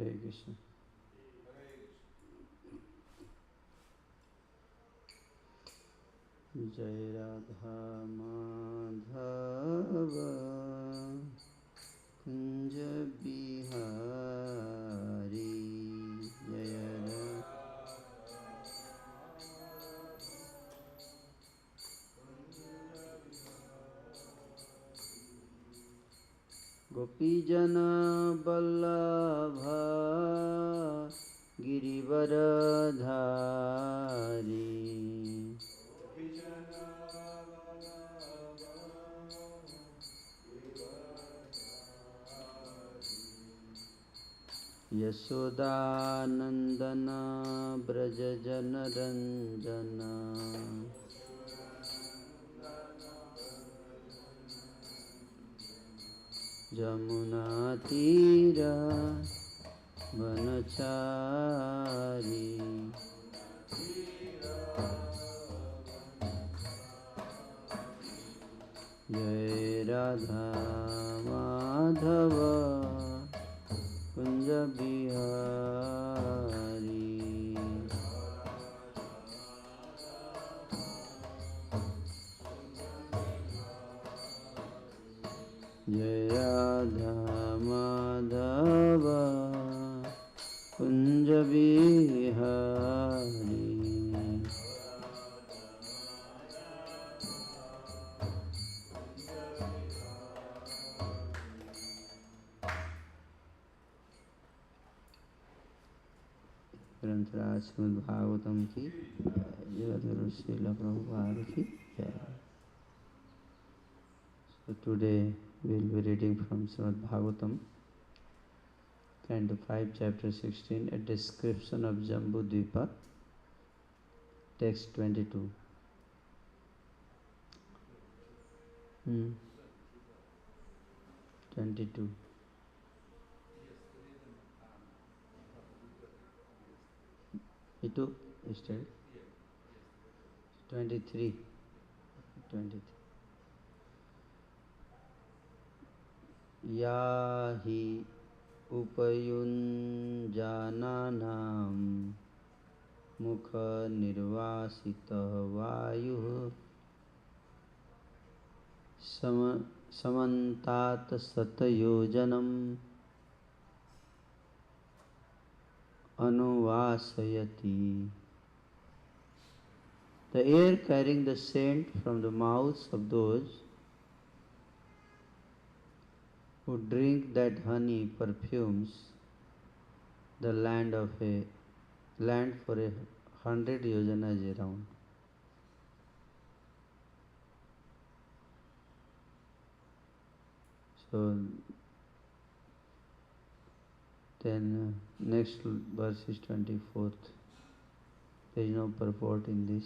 Hare Krishna. Jai Radha Madhava Kunja Bihari Jai Radha Gopijana Vallabha Girivaradhari Yashodanandana Braja Janaranjana Jamuna Tira Vanachari Jai Radha Madhava Kunja Bihari Jai Radha Madhava Kunja Bihari ग्रंथराज Shrimad Bhagavatam की जगद्गुरु श्रील प्रभुपाद की जय. So today we will be reading from Srimad Bhagavatam, Canto 5, Chapter 16, a description of Jambu Dvipa, text 22. 22. You took yesterday? 23. 23. Yahi upayunjananam mukha nirvasita vayu samantat satayojanam anuvasayati. The air carrying the scent from the mouths of those who drink that honey perfumes the land for 100 yojanas around. So then next verse is 24th. There is no purport in this.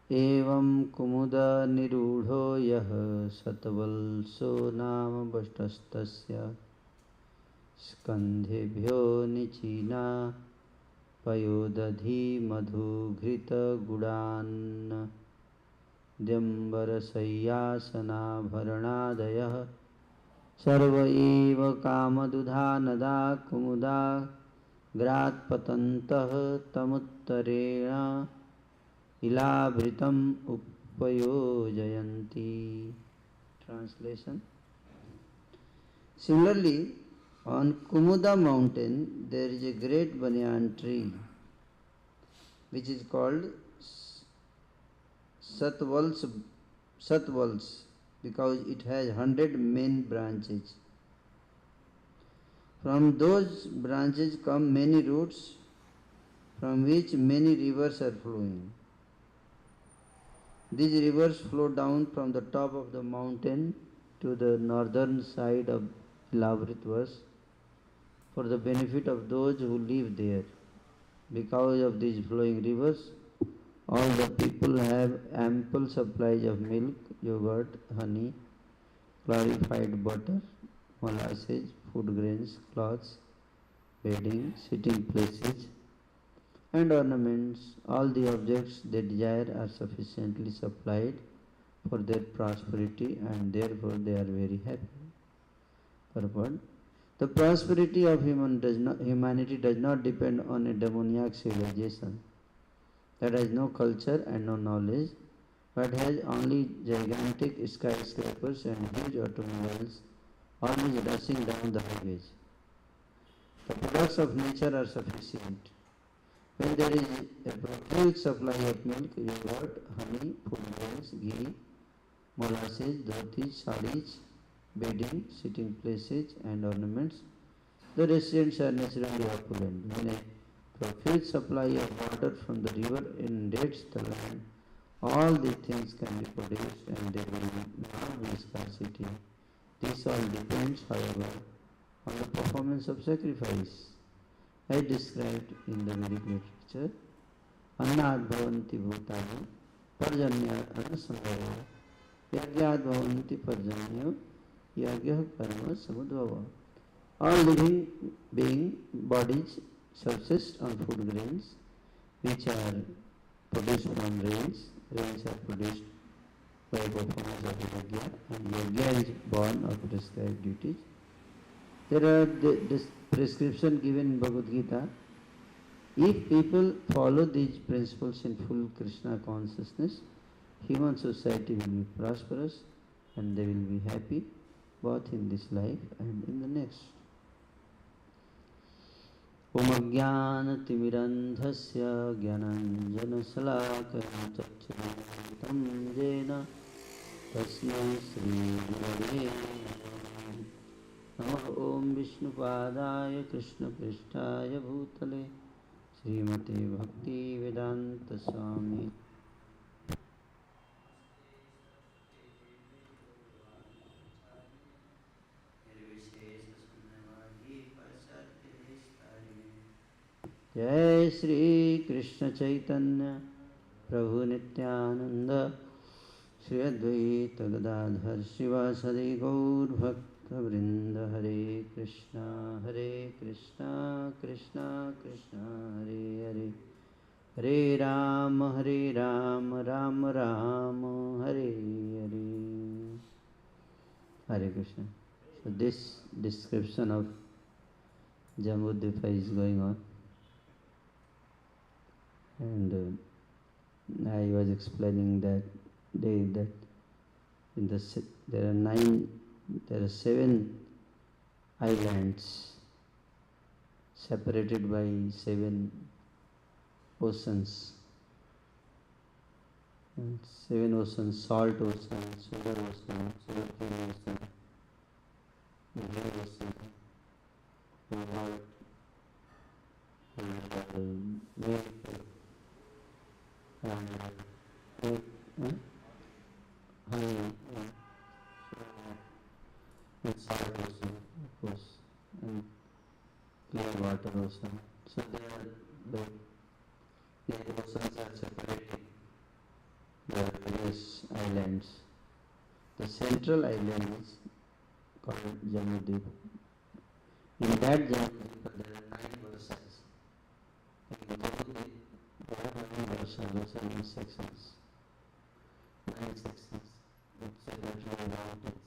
Evam kumuda nirudho yah satvalso nama vastastasya skandhebhyo nichina payodadhi madhu ghrita gudan dyambara sayyasana bharanadayah sarva eva kamadudhanada kumuda grat patantah tamuttarena ilabhritam upayojayanti. Translation. Similarly, on Kumuda mountain there is a great banyan tree which is called Satvals because it has 100 main branches. From those branches come many roots from which many rivers are flowing. These rivers flow down from the top of the mountain to the northern side of Lavritvas for the benefit of those who live there. Because of these flowing rivers, all the people have ample supplies of milk, yogurt, honey, clarified butter, molasses, food grains, clothes, bedding, sitting places, and ornaments. All the objects they desire are sufficiently supplied for their prosperity, and therefore they are very happy. Purport. The prosperity of humanity does not depend on a demoniac civilization that has no culture and no knowledge, but has only gigantic skyscrapers and huge automobiles always rushing down the highways. The products of nature are sufficient. When there is a profuse supply of milk, yogurt, honey, food grains, ghee, molasses, dhotis, saris, bedding, sitting places, and ornaments, the residents are naturally opulent. When a profuse supply of water from the river inundates the land, all these things can be produced and there will not be scarcity. This all depends, however, on the performance of sacrifice, as described in the Vedic literature. Annad bhavanti bhutani parjanya anasambhava yagyad bhavanti parjanyo yagya karma samudhava. All living being bodies subsist on food grains which are produced from rains. Rains are produced by performance of yagya, and yagya is born of prescribed duties. There are this prescription given in Bhagavad Gita. If people follow these principles in full Krishna consciousness, human society will be prosperous and they will be happy both in this life and in the next. Om Ajnanatimirandhasya Jnananjanasalakaya Chakshuruntam Jena Tasmai Shri Gurave Namah. Om Vishnupadaya Krishna Prishtaya Bhutale Srimate Bhakti Vedanta Swami Jai Shri Krishna Chaitanya Prabhu Nityananda Shri Advaita Gadadhar Srivasadi Gaur Bhakta Vrinda. Hare Krishna Krishna Krishna Hare Hare, Hare Rama Rama Rama Hare Hare. Hare Krishna. So this description of Jambudvipa is going on, and I was explaining that day that in there are 7 islands separated by 7 oceans. And 7 oceans: salt ocean, sugar ocean, sugarcane ocean, green ocean, cobalt, and milk, and honey, and salt ocean, of course, and clear water ocean. So the oceans are separated. There are various islands. The central island is called Jambudvipa. In that Jambudvipa there are 9 verses. In Jambudvipa there are 9 verses, 9 sections. 9 sections separated by mountains.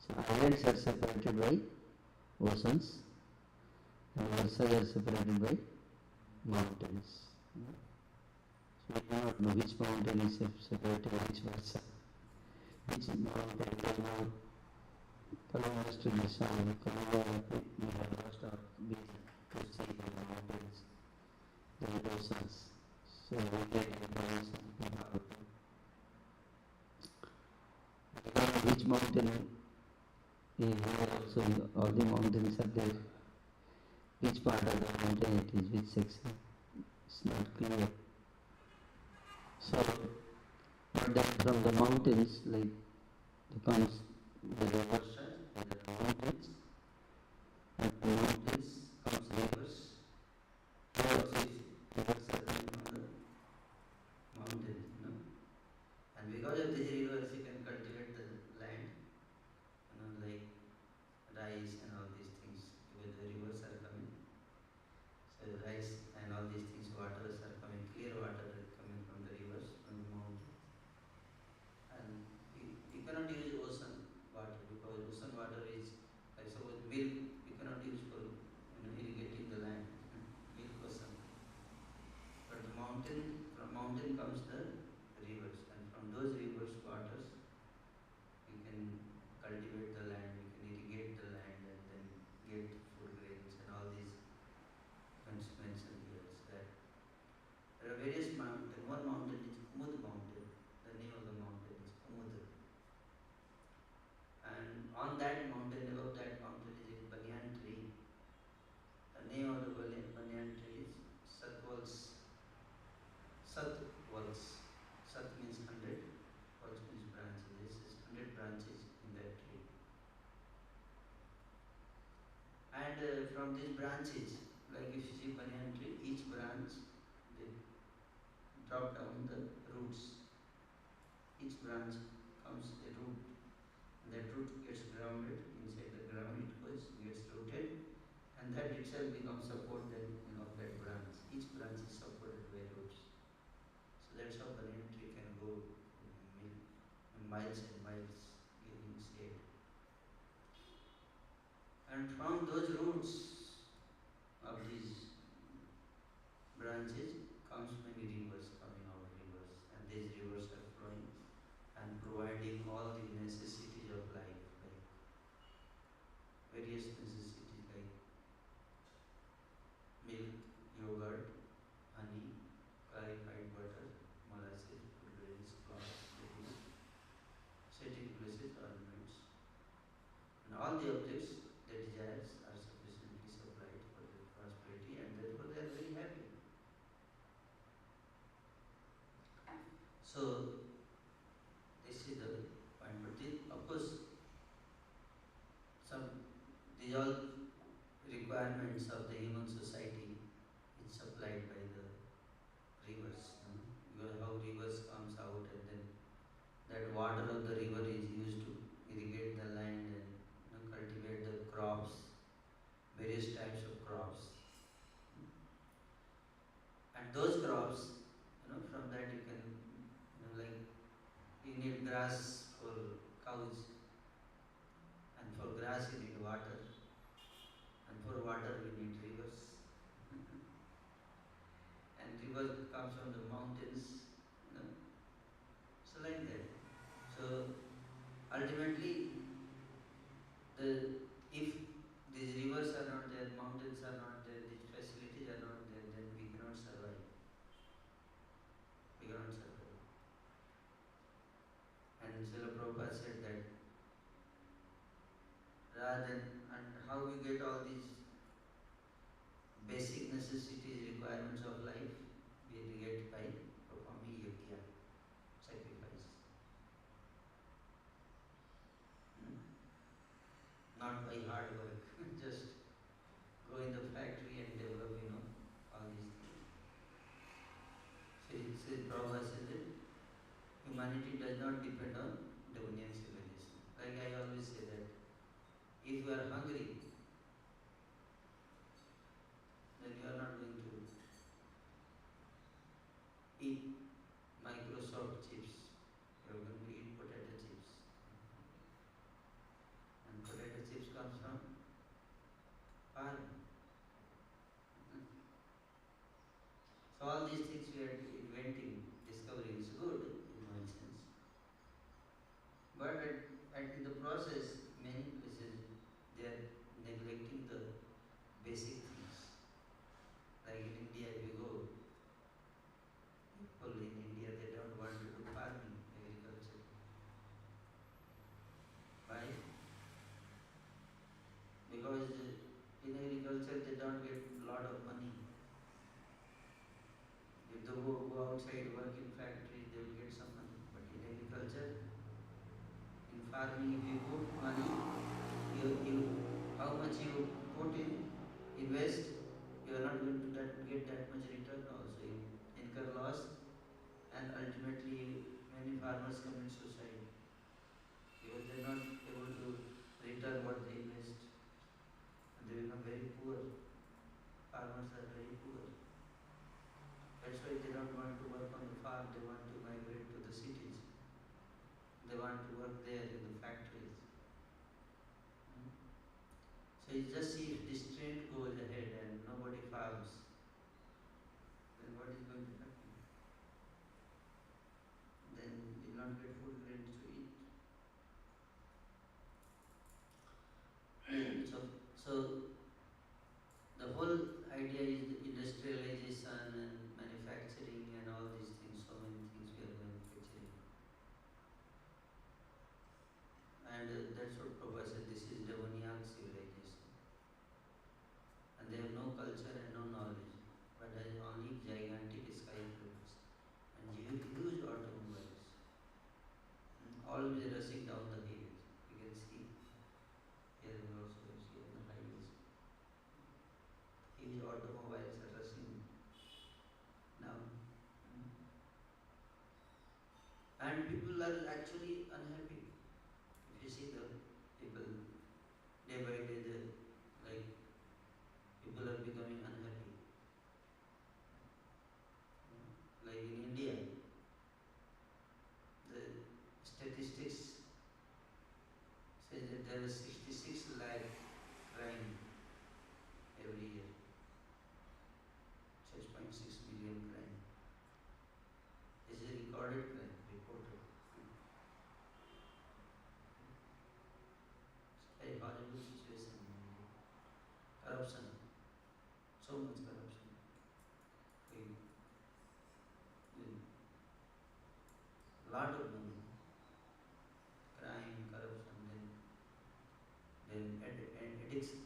So islands are separated by oceans, and verses are separated by mountains. So we do not know which mountain is separated by which versa. Which mountain Kalamast to Nishan, Kalamast, we have lost our vision to see the mountains, the oceans. So we get information about which mountain is there. Also all the mountains are there. Which part of the mountain it is, which section, it's not clear. So, but then from the mountains, like the comes the rivers, and the mountains, and the mountains comes rivers. Rivers are coming from the mountains, and because of these rivers, you can cultivate the land, like rice and all these things. Because the rivers are coming, so rice and all these things, waters are coming, clear water is coming from the rivers, from the mountains. And you cannot use ocean water because ocean water is various mountains. One mountain is Kumud mountain. The name of the mountain is Kumud. And on that mountain, above that mountain is a banyan tree. The name of the banyan tree is Satvals. Satvals. Sat means 100, Vals means branches. This is 100 branches in that tree. And from these branches, like if you see banyan tree, each branch, they drop down the roots. Each branch comes a root. And that root gets grounded inside the ground, it goes, gets rooted, and that itself becomes support then, of that branch. Each branch is supported by roots. So that's how banyan tree can go miles and miles giving shade. And from those roots of these branches comes many rivers, coming out rivers, and these rivers are flowing and providing all the necessities of life, like various necessities like milk, yogurt, honey, clarified butter, molasses, food grains, cloths, bedding, setting places, ornaments, and all the objects they desire are sufficiently supplied for their prosperity, and therefore they are very happy. So this is the point. But of course, these all requirements of the human society is supplied by the rivers. Because how rivers comes out, and then that water of the river is used to irrigate the land and cultivate the crops, various types of crops. And those crops, from that you can, like you need grass for cows, and for grass you need water, and for water we need rivers. And river comes from the mountains, so like that. So ultimately, if these rivers are not there, mountains are not there, these facilities are not there, then we cannot survive. We cannot survive. And Srila Prabhupada said that rather than, and how we get all these basic necessities, requirements of life, we get by performing yajna, sacrifice. Not by hard work, just go in the factory and develop, all these things. Sri Prabhupada said that humanity does not depend on Devonian civilization. Like I always say that if you are hungry, then you are not going to eat Microsoft chips. You are going to eat potato chips. And potato chips comes from farm. So all these things we are inventing, discovering is good in one sense. But in the process, many places they are neglecting the basic things. Like in India, if you go, people in India they don't want to do farming, agriculture. Why? Because in agriculture they don't get a lot of money. If they go outside, work in factory, they will get some money. But in agriculture, in farming, if you put money, how much you put in, invest, you are not going to get that much return also. You incur loss, and ultimately many farmers commit suicide because they are not able to return what they invest, and they become very poor. Farmers are very poor. That's why they don't want to work on the farm, they want to migrate to the cities. They want to work there in the factories. So you just see if this trend goes ahead and nobody farms, then what is going to happen? Then you will not get food grains to eat. So the whole idea is the industrialization and manufacturing and So much corruption. With lot of money, crime, corruption, then addiction.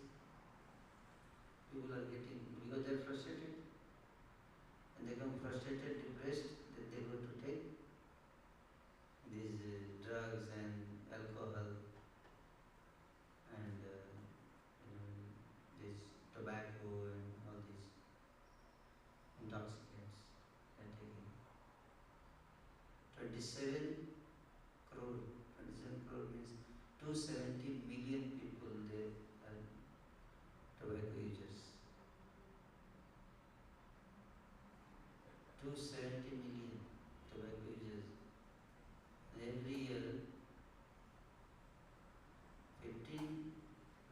People are getting, because they are frustrated, and they become frustrated, depressed, that they go to take these drugs and alcohol and this tobacco and all these intoxicants they are taking. 27 crore. 27 crore means 270 million people there are tobacco users. 270 million tobacco users. Every year, 15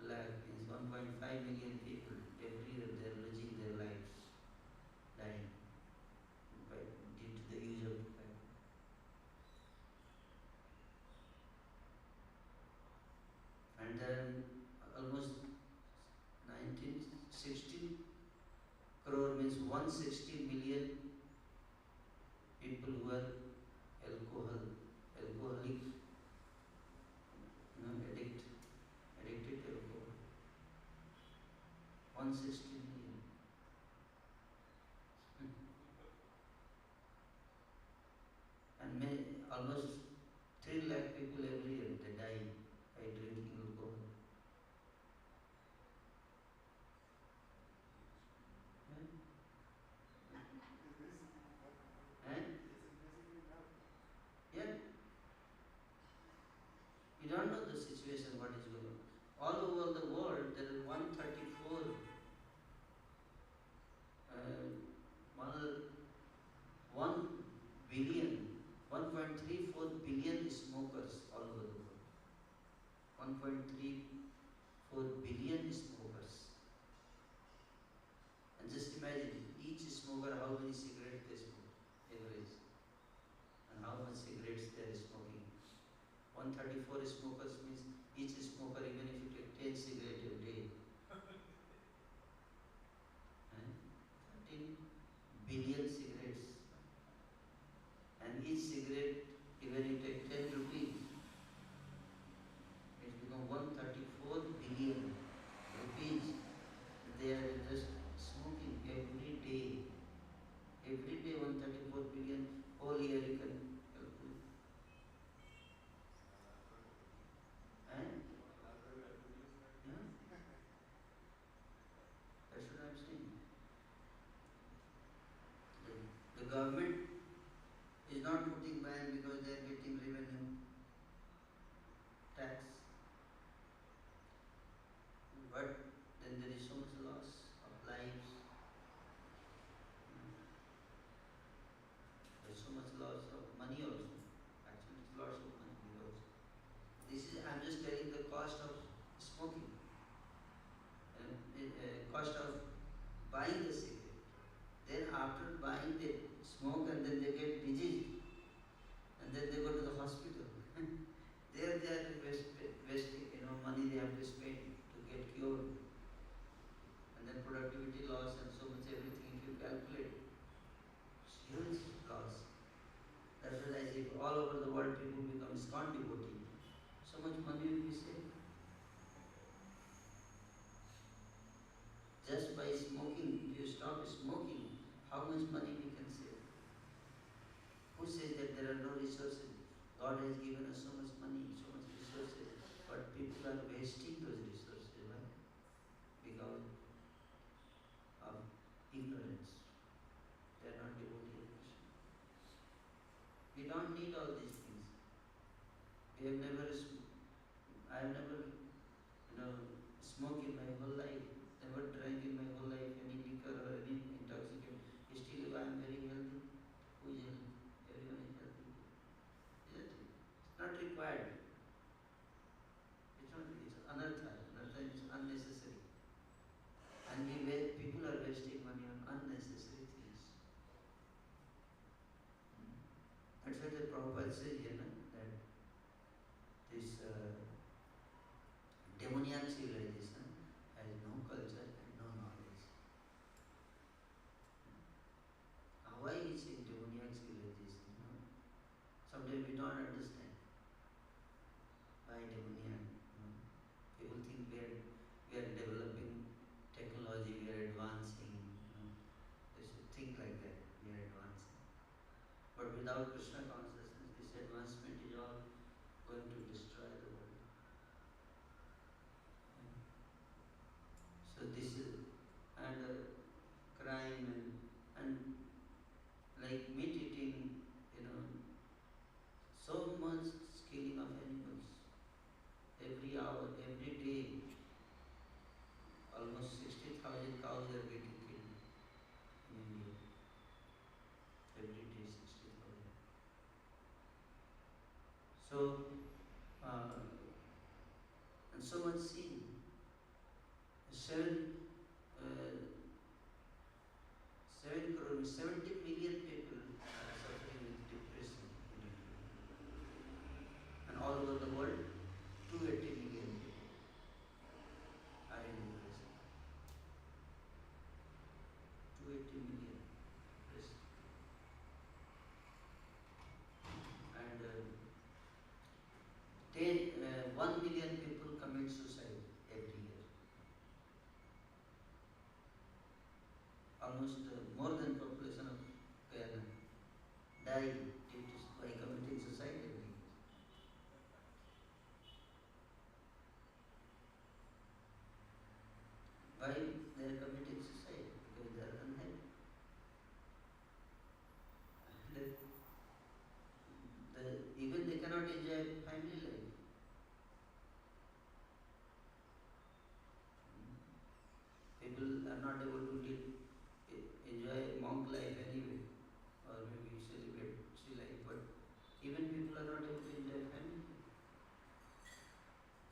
lakh means 1.5 million people. Every year they are losing their lives, dying due to the use of tobacco. And then almost 16 crore means 160 million people who are alcoholic, addicted to alcohol. 160 million. And almost 3 lakh people every year they die by drinking alcohol. And yeah, you don't know the situation what is going on. All over the world there are 134 1 billion, 1.34 billion smokers all over the world. 1.34 billion smokers. And just imagine each smoker how many cigarettes they smoke, average, and how much cigarettes they are smoking. 134 smokers means each smoker, even if you take 10 cigarettes a day, 13 billion cigarettes. And each cigarette, even you take 10 rupees, it's become 134 billion rupees. They are just smoking every day. Every day 134 billion, whole year you can calculate. And yeah, that's what I'm saying. The government is not putting ban because they are getting revenue tax. But then there is so much loss of lives. There's so much loss of money also. Actually, it's lots of money because this is, I'm just telling the cost of smoking, cost of buying the cigarette. Then after buying they smoke and then they get disease and then they go to the hospital. There they are wasting, money they have to spend to get cured. And then productivity loss and so much everything if you calculate. It's huge loss. That's why I say all over the world people become ISKCON devotee. So much money will be saved. Just by smoking, if you stop smoking, how much money we can save? Who says that there are no resources? God has given us so much money, so much resources, but people are wasting those resources. Why? Because of ignorance. They are not devotees of Krishna. We don't need all these things. We have never, I have never, smoked in my whole life, never drank in my whole life any liquor or any intoxicant. Still, I am very healthy. Who is healthy? Everyone is healthy. Isn't it? It's not required. It's anartha. Anartha is unnecessary. And people are wasting money on unnecessary things. That's why the Prabhupada says here that this demoniac civilization has no culture and no knowledge. without Krishna consciousness, this advancement is all going to destroy the world. So this is, and crime and like meat eating, so much killing of animals. Every hour, every day, almost 60,000 cows are getting killed in India. Every day, 60,000. So, and so much sin. Seven, uh, 70 million people are suffering with depression. And all over the world, 280 million people are in depression. 280 million depressed. And 1 million people commit suicide every year. Almost more than population of Guyana die by committing suicide every year. Why they are committing suicide? Because they are unhappy. Even they cannot enjoy family life. People are not able to enjoy monk life anyway, or maybe celebrate sea life, but even people are not able to enjoy family.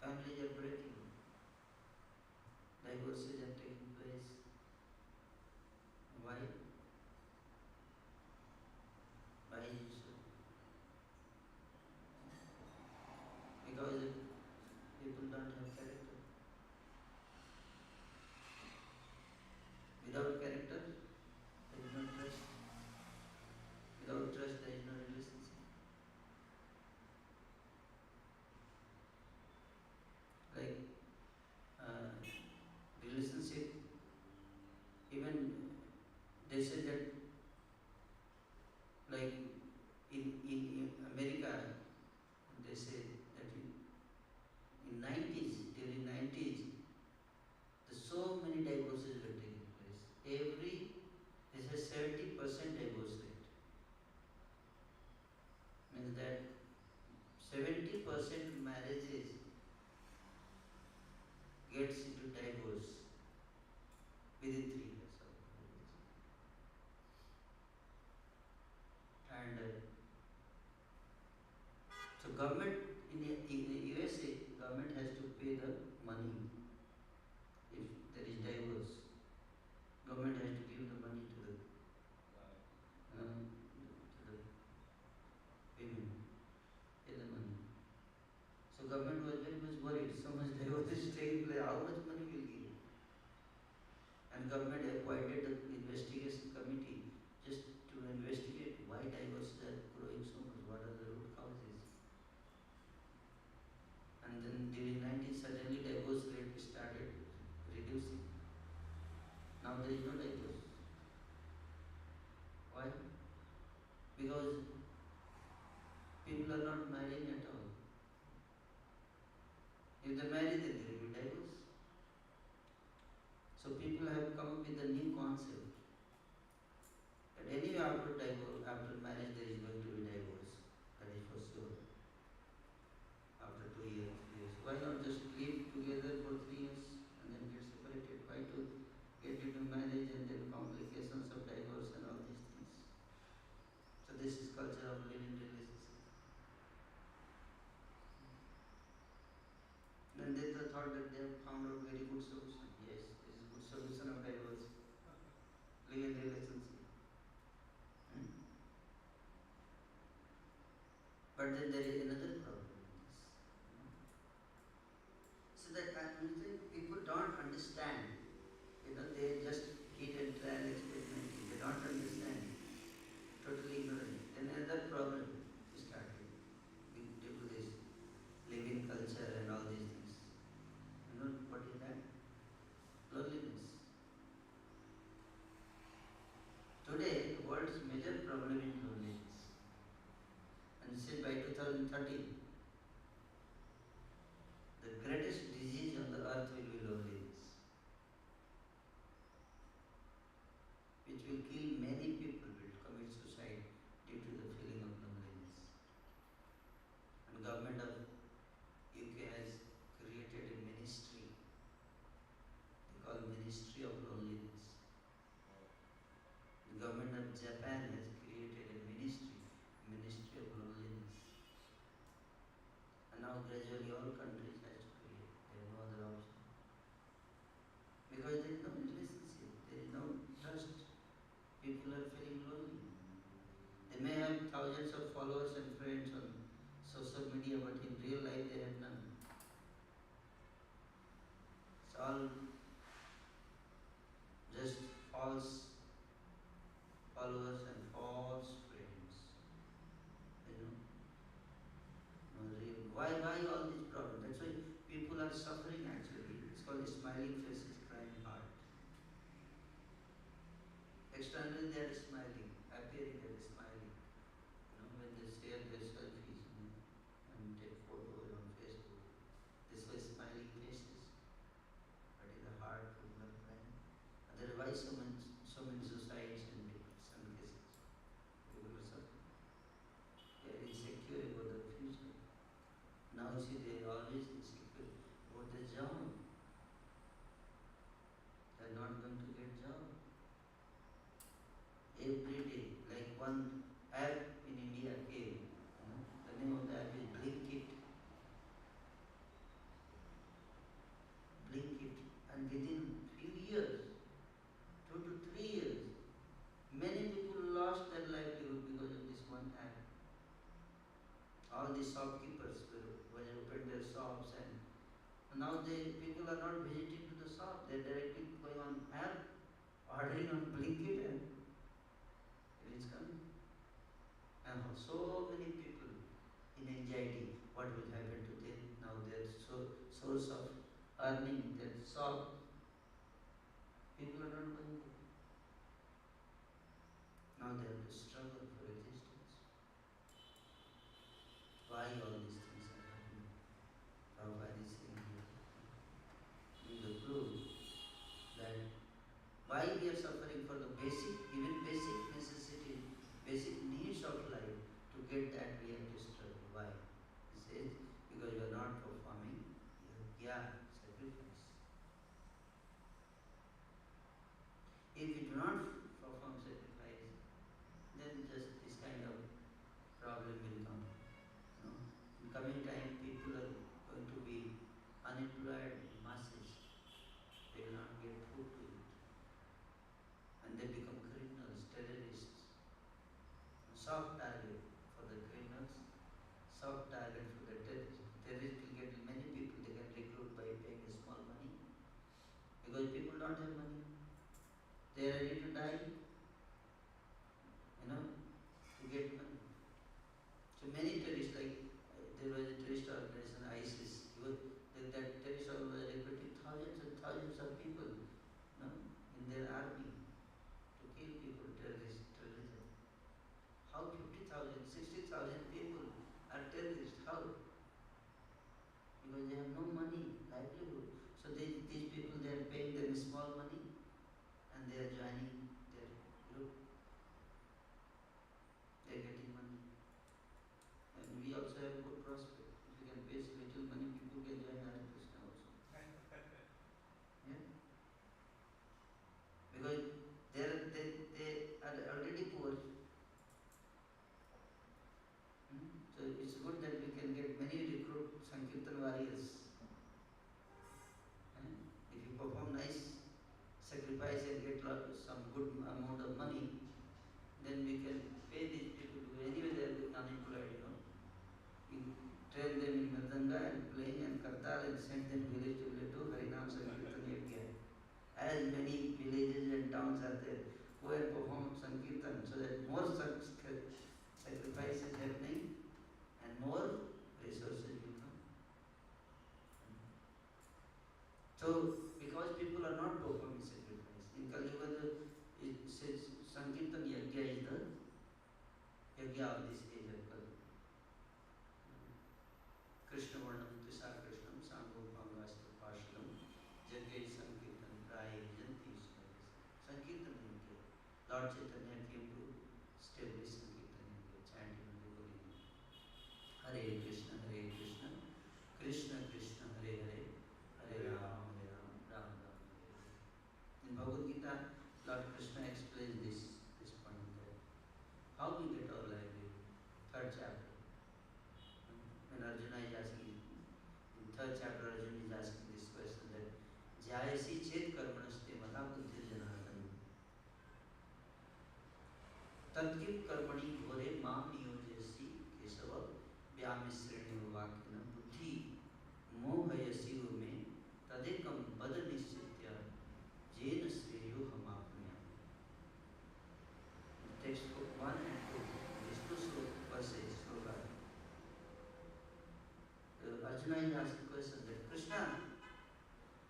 Families are breaking. Divorces are taking place. Why? Why is so? Because people don't have character. Without character, there is no trust. Without trust, there is no relationship. Like relationship, even they say that, like in America, they say that in 90s, during 90s, so many divorces were taking place. There's a 70% divorce rate. Means that 70% marriages gets into divorce within 3 years of marriage. And so government in the USA, government has to pay the money if there is divorce. Government has to give the money to the women, pay the money. So government was very much worried. So much divorce is taking place. How much money will give? And government appointed an investigation committee just to investigate why divorces are growing so much. What are the root causes? And then during 90s, suddenly divorce rate started reducing. Now there is no divorce. Why? Because people are not marrying at all. If they marry, then there will be divorce. So people have come up with a new concept that anyway after divorce, after marriage, there is going to be divorce. That is for sure. After 2 years, 3 years. Why not just live together for 3 years and then get separated? Why to get into marriage and then complications of divorce and all these things? So this is culture of living relationship. And they thought that they have found out very good solution. Yes, this is good solution of divorce. Living relationship. But then there is another problem with this. So that people don't understand. They just eat and try and experiment. They will kill many people, will commit suicide due to the feeling of loneliness. And government of UK has created a ministry, they call Ministry of Loneliness. The government of Japan has created a ministry, Ministry of Loneliness. And now gradually all countries have to create, they have no other option. Because there is no relationship, there is no trust. People are feeling lonely. They may have thousands of followers and friends on social media, but in real life they have none. It's all just false followers and false friends. You know, no real. Why all these problems? That's why people are suffering actually. It's called smiling faces, crying heart. Externally they are smiling, appearing they are smiling. You know, when they share their selfies, and take photos on Facebook, this was smiling faces, but in the heart people are crying. Otherwise, so many suicides and depression cases. People are suffering. They are insecure about the future. Now you see they are always insecure about their job. They are not going to get job. Every day, like one app in India came, the name of the app is Blinkit. Blinkit, and within few years, 2 to 3 years, many people lost their livelihood because of this one app. All the shopkeepers will open their shops, and now people are not visiting to the shop, they are directly going on app, ordering on Blinkit, and it is coming. And so many people in anxiety, what will happen to them? Now their source of earning, their shop, people are not going there. Now they have to struggle for existence. Why all these things are happening? Prabhupada is saying here, in the proof that why we are suffering for the even basic necessity, basic needs of life, to get that we have to struggle. Why? He says, because you are not performing yajna, sacrifice. If you do not perform sacrifice, then just this kind of problem will come. In coming time, people are going to be unemployed in masses. They will not get food to eat. And they become criminals, terrorists. Soft target for the criminals, soft target for the terrorists. Terrorists will get many people they can recruit by paying a small money. Because people don't have money. They are ready to die, to get money. So many terrorists, like there was a terrorist organization, ISIS, that terrorist organization was recruiting thousands and thousands of people in their army to kill people, terrorism. How 50,000, 60,000 people are terrorists? How? Because they have no money, livelihood. So these people, they are paying them small money and they are joining their group. They are getting money. And we also have good prospect. If you can pay little money, people can join Hare Krishna also. Yeah? Because they are already poor. So it's good that we can get many recruit Sankirtan warriors. If you perform nice sacrifice and get some good amount of money, then we can pay these people, because anyway they are unemployed, You train them in Mridanga and playing and Kartal and send them village to village to Harinam Sankirtan Yajna. As many villages and towns are there, go and perform Sankirtan, so that more sacrifice is happening and more resources will come. So, because people are not performing sacrifice, in Kali Yuga, it says Sankirtan Yajna is the Yajna of this age of Kali. Krishna Varnam Tisa Krishnam Sangopam Vastu Pashalam Jagay Sankirtan Prai Janti Sankirtan Yajna. Lord Chaitanya came to establish Sankirtan and chanting of the holy name. Hare Krishna, Krishna Krishna, Hare Hare, Hare Ram, Ram Ram, Hare Hare. In Bhagavad Gita, Lord Krishna explains this point that how we get our livelihood. Third chapter. When Arjuna is asking, in third chapter, Arjuna is asking this question that Jayasi Chet Karmanaste Mata Buddhir Janatana Tatkip Karmani Ghore Mam Niyojasi Kesava Vyamisreni Vakina Buddhi Mohayasi Ume Tadekam Bada Nishitya Jena Sreyo Hamapnya. Textbook 1 and 2, these two verses, Arjuna is asking the question that Krishna,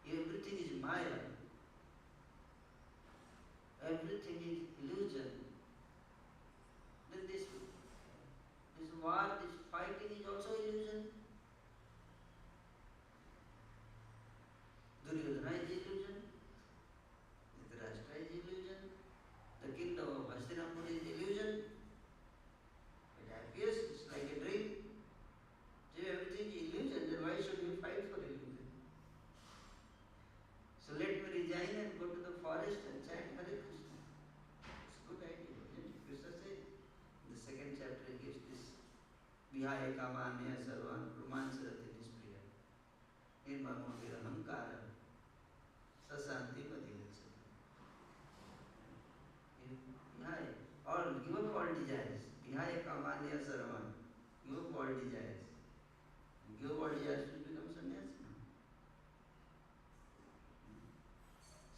everything is Maya, everything is illusion. Then this war, this fighting is also illusion. Duryodhana is illusion. Dhritarashtra is illusion. The kingdom of Hastinapur is illusion. It appears, it's like a dream. If everything is illusion, then why should we fight for illusion? So let me resign and go to the forest and chant Hare Krishna. It's a good idea, isn't it? Krishna said in the second chapter, he gives this Vihaya Kamanya Sarvan Prumansarati Nispriya Nirmamo Virahankara Sasanti Madhirachati. Vihaya, all, give up all desires. Vihaya Kamanya Sarvan. Give up all desires. Give up all desires to become sannyasi.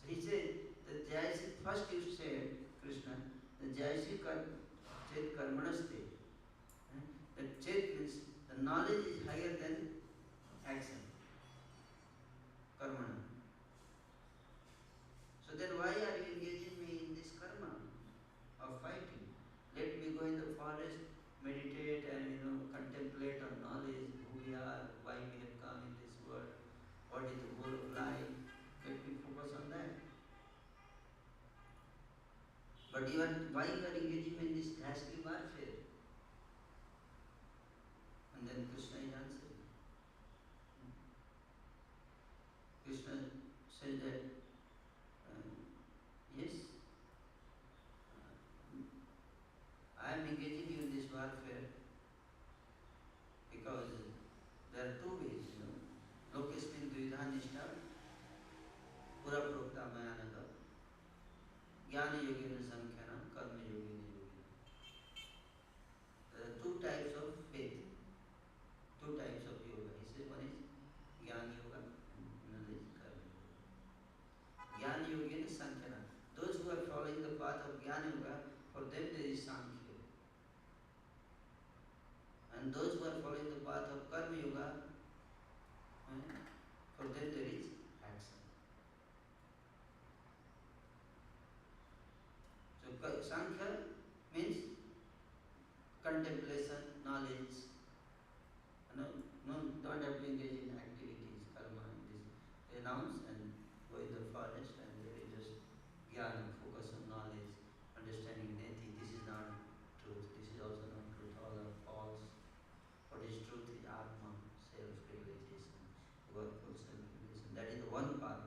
So he said that Jayasi, first you said, Krishna, the Jayasi Chet Karmanaste. The Chet means the knowledge is higher than action. Karmana. So then why are you engaging me in this karma of fighting? Let me go in the forest, meditate and contemplate on knowledge, who we are, why we have come in this world, what is the goal of life. Let me focus on that. But why you are engaging in this ghastly warfare? And then Krishna is answering. Krishna said that, yes, I am engaging you in this warfare because there are two ways, Lokesmin Dvidha Nishta, Pura Prokta Mayanada, Jnana Yogena Sankhyanam, Karma Yogena Yogena. There are two types of faith, two types of yoga. He says one is Jnana Yoga and another is Karma Yoga. Jnana Yogena Sankhyanam. Those who are following the path of Jnana Yoga, for them there is Sankhya. And those who are following the path of Karma Yoga, for them there is action. So Sankhya means contemplation, knowledge. Don't have to engage in activities, karma, this renounce and go in the forest and there is just jnana, focus on knowledge, understanding neti. This is not truth, this is also not truth, all are false. What is truth is Atma, self-realization, workful self-realization. That is the one path,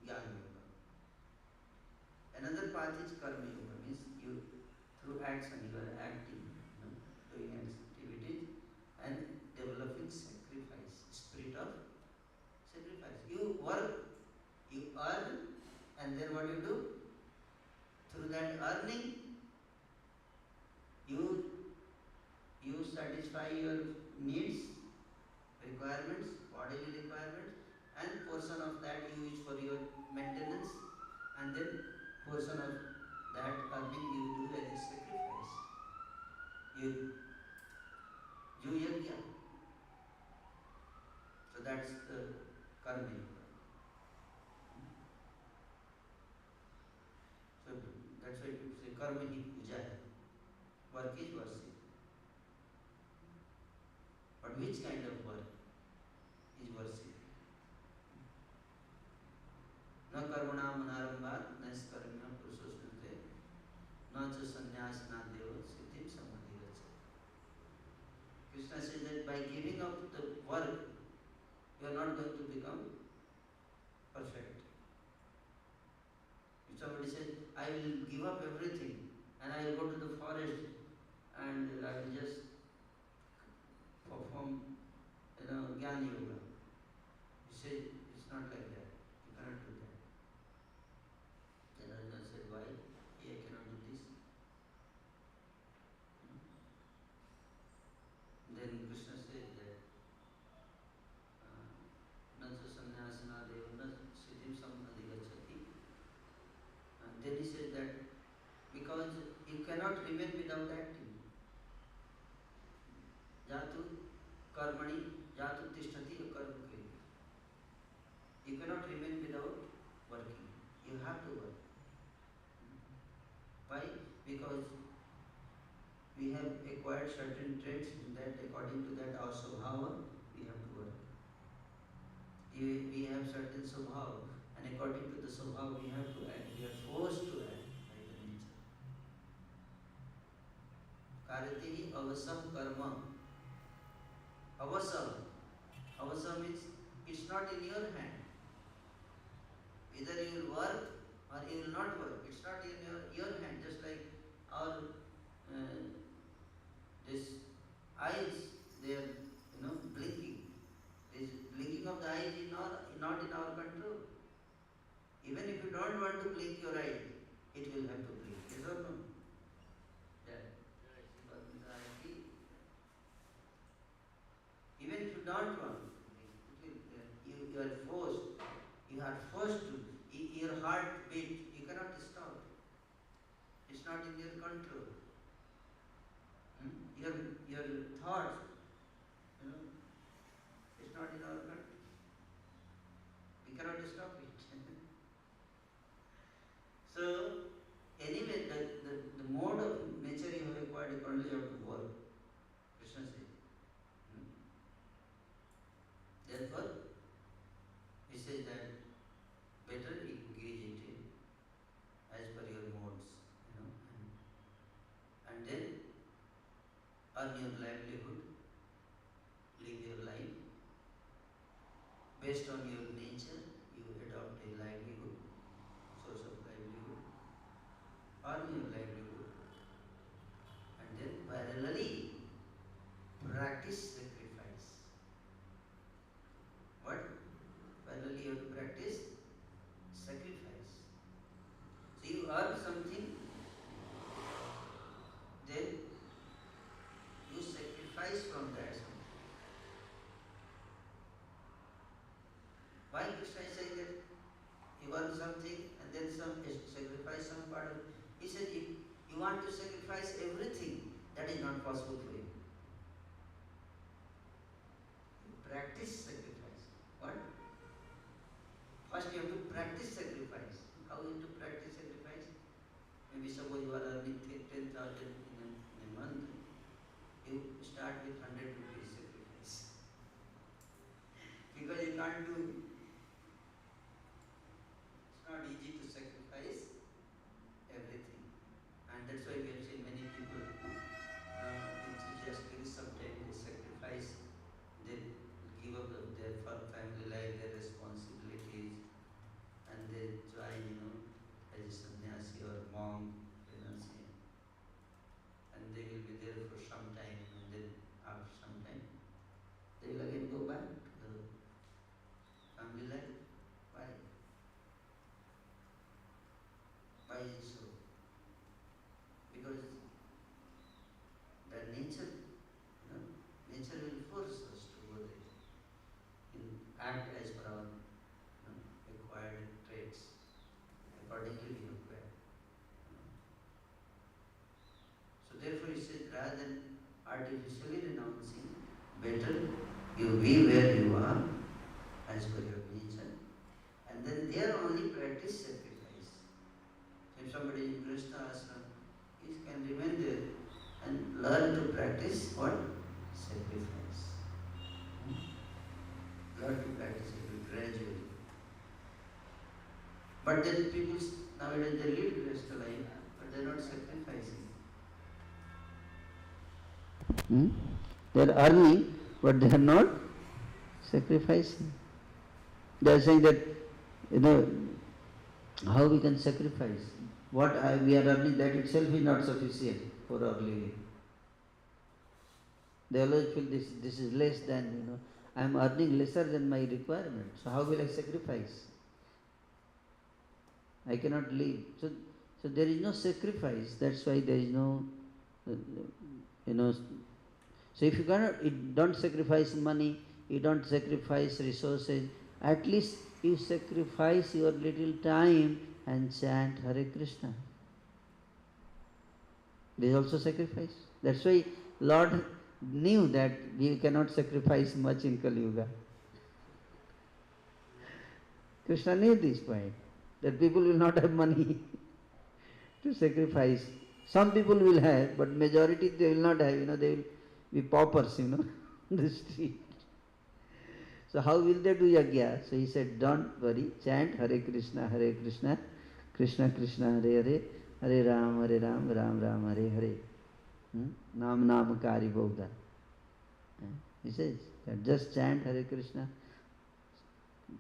Jnana Yoga. Another path is Karma Yoga, means you, through action, you are acting, doing activities and developing sacrifice, spirit of sacrifice. You work, you earn, and then what you do? Through that earning, you satisfy your needs, requirements, bodily requirements, and portion of that you use for your maintenance, and then portion of that earning you do as a sacrifice. You yajna. So that's the karma yoga. So that's why you say karma hi puja hai. Work is worship. But which kind of work is worship? Na karmana manarambhat, na karmya nacha sannyasana deva siddhim samadhi gacchati. Krishna says that by giving up the work, you are not going to become perfect. If somebody says, I will give up everything and I will go to the forest and I will just perform, Jnana Yoga. You say, it's not like that. You cannot do that. Then Arjuna said, why? I cannot do this. Then Krishna said that Nacha sannyasana deva siddhim samadhi gacchati. And then he said that because you cannot remain without acting. Jatu karmani jatu tishtati karma kriya. You cannot remain without working. You have to work. Why? Because we have acquired certain traits that according to that our svabhava, we have to work. We have certain svabhava and according to the svabhava we have to act. We are forced to act by the nature. Karati avasam karma. Avasam. Avasam means it's not in your hand. Either you will work or you will not work. It's not in your hand. Just like our this eyes, they are blinking. This blinking of the eyes is not in our control. Even if you don't want to blink your eye, it will have to blink. Yes or no? Yeah. Even if you don't want, you are forced. You are forced to. Your heart beat. You cannot stop. It's not in your control. Your thoughts, it's not in our control. We cannot stop it. So anyway, the mode of nature you have acquired, you only have to work. Krishna said. Therefore, he says that better engage it as per your modes, and then earn your livelihood, live your life. Based on your nature, you adopt a livelihood, source of livelihood, earn your livelihood, and then parallelly practice sacrifice. What? Parallelly you have to practice sacrifice. So you earn something, then you sacrifice from that something. Why Krishna is saying that you earn something and then sacrifice some part of it? He said if you want to sacrifice everything, that is not possible for you. Practice sacrifice. What? First you have to practice sacrifice. How you have to practice sacrifice? Maybe suppose you are earning 10,000 in a month. You start with 100 rupees sacrifice. Because you can't do it. It's not easy to sacrifice everything. And that's why we have seen many people enthusiastically sometimes they sacrifice, they give up their family life, their responsibilities, and they join, as a sannyasi or monk, and they will be there for some time, and then after some time, they will again go back to the family life. Why? Why is it so? Because the nature, nature will force us to go there, act as per our acquired traits. Accordingly, we acquire. So therefore, he said, rather than artificially renouncing, better you be where you are, as per your nature, and then there only practice sacrifice. So if somebody is in Krishna ashram, he can remain there and learn to practice what? Sacrifice. Learn to practice it gradually. But then people nowadays they lead Krishna life, but But they are not sacrificing. They are earning, but they are not sacrificing. They are saying that, how we can sacrifice. What we are earning, that itself is not sufficient for our living. They always feel this is less than, I am earning lesser than my requirement. So how will I sacrifice? I cannot live. So there is no sacrifice. That's why there is no, you know. So if you don't sacrifice money, you don't sacrifice resources. At least you sacrifice your little time and chant Hare Krishna. This is also sacrifice. That's why Lord knew that we cannot sacrifice much in Kali Yuga. Krishna knew this point, that people will not have money to sacrifice. Some people will have, but majority they will not have, they will be paupers, in the street. So how will they do yajna? So he said, don't worry, chant Hare Krishna, Krishna Krishna, Hare Hare, Hare Ram, Ram Ram, Hare Hare. Nam Nam Kari Bodha. He says that just chant Hare Krishna.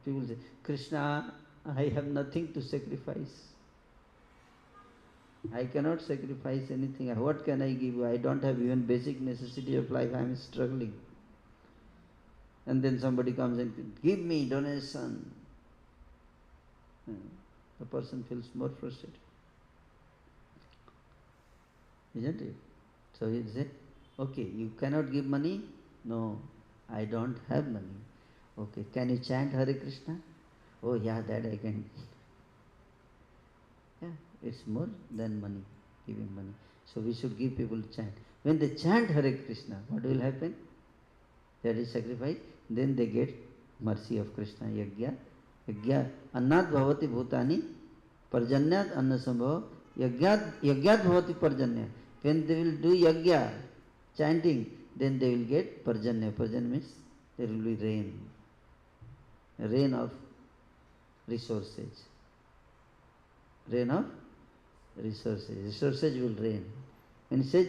People say, Krishna, I have nothing to sacrifice. I cannot sacrifice anything. What can I give you? I don't have even basic necessity of life. I am struggling. And then somebody comes and give me donation. The person feels more frustrated. Isn't it? So he said, okay, you cannot give money? No, I don't have money. Okay, can you chant Hare Krishna? Oh yeah, that I can. Yeah, it's more than money, giving money. So we should give people chant. When they chant Hare Krishna, what will happen? That is sacrifice. Then they get mercy of Krishna. Yajna. Annat bhavati bhutani. Parjanyat anna sambhava. Yagyat bhavati parjanya. When they will do yajna, chanting, then they will get parjanya. Parjanya means there will be rain. Rain of resources. Rain of resources. Resources will rain. When it says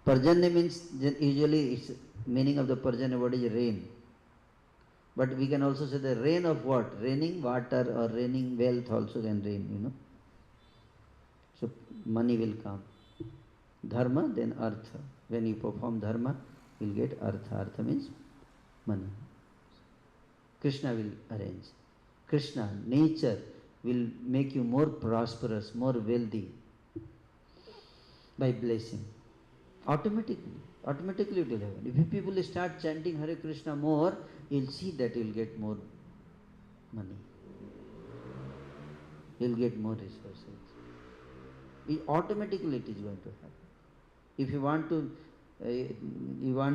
Parjanya means, usually it's meaning of the Parjanya word is rain. But we can also say the rain of what? Raining water or raining wealth also can rain, So money will come. Dharma, then artha. When you perform dharma, you will get artha. Artha means money. Krishna will arrange. Krishna, nature will make you more prosperous, more wealthy by blessing. Automatically it will happen. If people start chanting Hare Krishna more, you'll see that you'll get more money. You'll get more resources. Automatically it is going to happen. If you want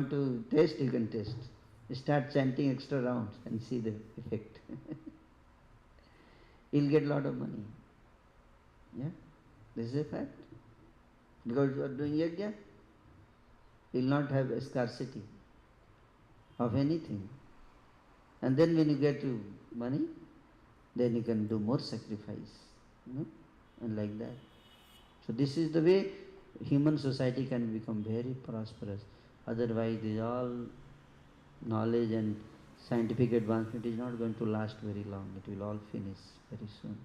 to test, you can test. Start chanting extra rounds and see the effect. You'll get a lot of money. Yeah, this is a fact. Because you are doing yajna, you will not have a scarcity of anything. And then when you get to money, then you can do more sacrifice, and like that. So this is the way human society can become very prosperous. Otherwise, this all knowledge and scientific advancement is not going to last very long. It will all finish very soon.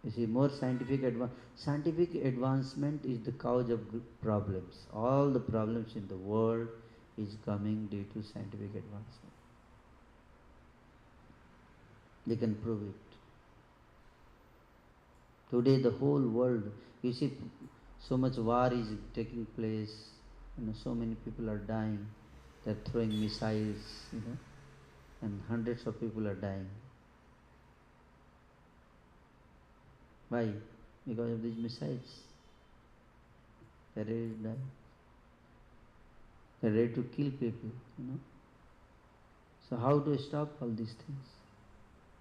You see, more scientific advancement is the cause of problems. All the problems in the world is coming due to scientific advancement. They can prove it. Today the whole world, you see, so much war is taking place, so many people are dying. They are throwing missiles, and hundreds of people are dying. Why? Because of these missiles. They are ready to die. They are ready to kill people, So how to stop all these things?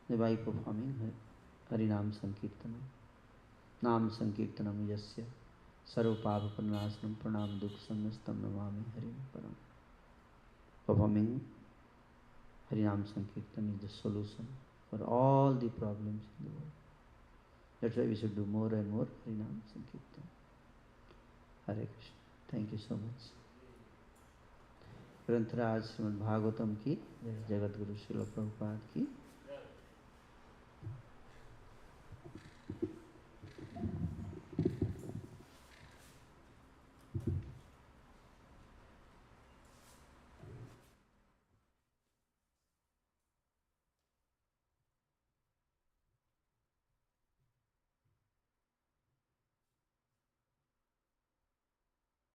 By performing Harinam Sankirtanam. Nam Sankirtanam Yasya Sarva Papa Pranasnam Pranam Dukh Samnastam Namami Harim Param. Performing Harinam Sankirtan is the solution for all the problems in the world. That's why we should do more and more Harinam Sankirtan. Hare Krishna. Thank you so much. ग्रंथराज Shrimad Bhagavatam की, जगत गुरु श्रील प्रभुपाद की